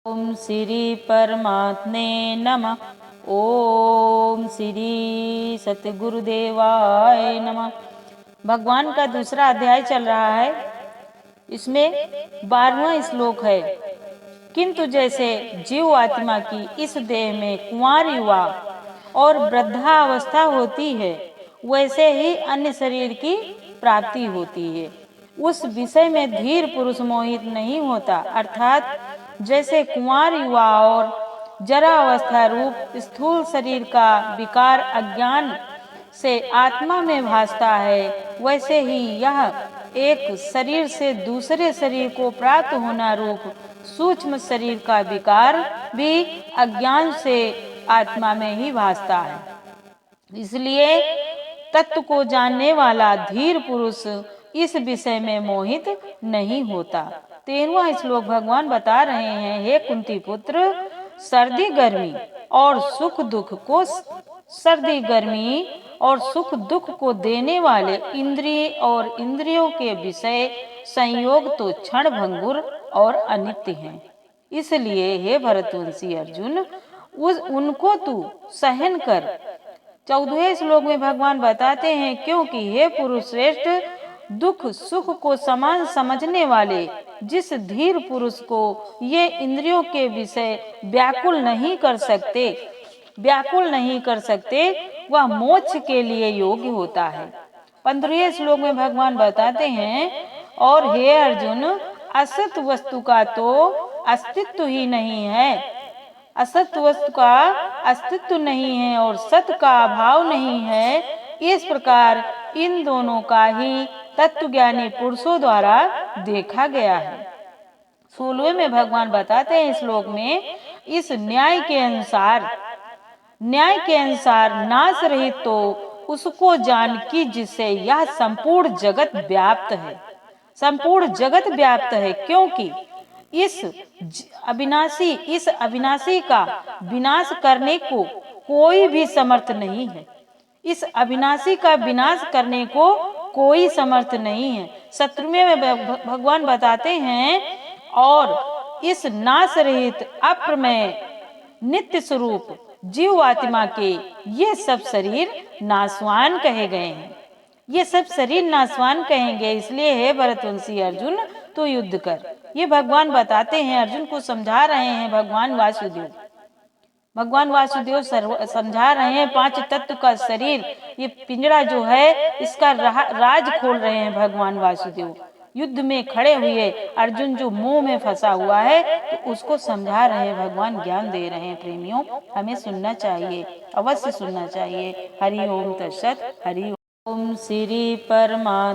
ओम श्री परमात्मे नमः। ओम श्री सतगुरुदेवाय नमः। भगवान का दूसरा अध्याय चल रहा है। इसमें 12वां श्लोक है। किंतु जैसे जीव आत्मा की इस देह में कुंवार युवा और वृद्धावस्था होती है, वैसे ही अन्य शरीर की प्राप्ति होती है। उस विषय में धीर पुरुष मोहित नहीं होता, अर्थात जैसे कुंवार युवा और जरा अवस्था रूप स्थूल शरीर का विकार अज्ञान से आत्मा में भासता है, वैसे ही यह एक शरीर से दूसरे शरीर को प्राप्त होना रूप सूक्ष्म शरीर का विकार भी अज्ञान से आत्मा में ही भासता है। इसलिए तत्व को जानने वाला धीर पुरुष इस विषय में मोहित नहीं होता। 13वां श्लोक भगवान बता रहे हैं, हे कुंती पुत्र, सर्दी गर्मी और सुख दुख को देने वाले इंद्रिय और इंद्रियों के विषय संयोग तो क्षण भंगुर और अनित्य हैं। इसलिए हे भरतवंशी अर्जुन, उनको तू सहन कर। 14वें श्लोक में भगवान बताते हैं, क्योंकि हे पुरुष श्रेष्ठ, दुख सुख को समान समझने वाले जिस धीर पुरुष को ये इंद्रियों के विषय व्याकुल नहीं कर सकते, वह मोक्ष के लिए योग्य होता है। 15वें श्लोक में भगवान बताते हैं, और हे अर्जुन, असत वस्तु का तो अस्तित्व ही नहीं है, असत वस्तु का अस्तित्व नहीं है और सत का अभाव नहीं है। इस प्रकार इन दोनों का ही तत्वज्ञानी पुरुषों द्वारा देखा गया है। 16वें में भगवान बताते हैं श्लोक में, इस न्याय के अनुसार नाश रहित तो उसको जान की जिससे यह संपूर्ण जगत व्याप्त है, क्योंकि इस अविनाशी का विनाश करने को कोई भी समर्थ नहीं है। इस अविनाशी का विनाश करने को कोई समर्थ नहीं है। 17वें में भगवान बताते हैं, और इस नाश रहित अप्रमेय नित्य स्वरूप जीव आत्मा के ये सब शरीर नाशवान कहे गए हैं। ये सब शरीर नाशवान कहेंगे। इसलिए हे भरतवंशी अर्जुन, तो युद्ध कर। ये भगवान बताते हैं, अर्जुन को समझा रहे हैं भगवान वासुदेव समझा रहे हैं 5 तत्व का शरीर, ये पिंजरा जो है, इसका राज खोल रहे हैं भगवान वासुदेव। युद्ध में खड़े हुए अर्जुन जो मुंह में फंसा हुआ है, तो उसको समझा रहे हैं भगवान, ज्ञान दे रहे हैं। प्रेमियों, हमें सुनना चाहिए, अवश्य सुनना चाहिए। हरि ओम तत्सत। हरि ओम श्री परमात्मा।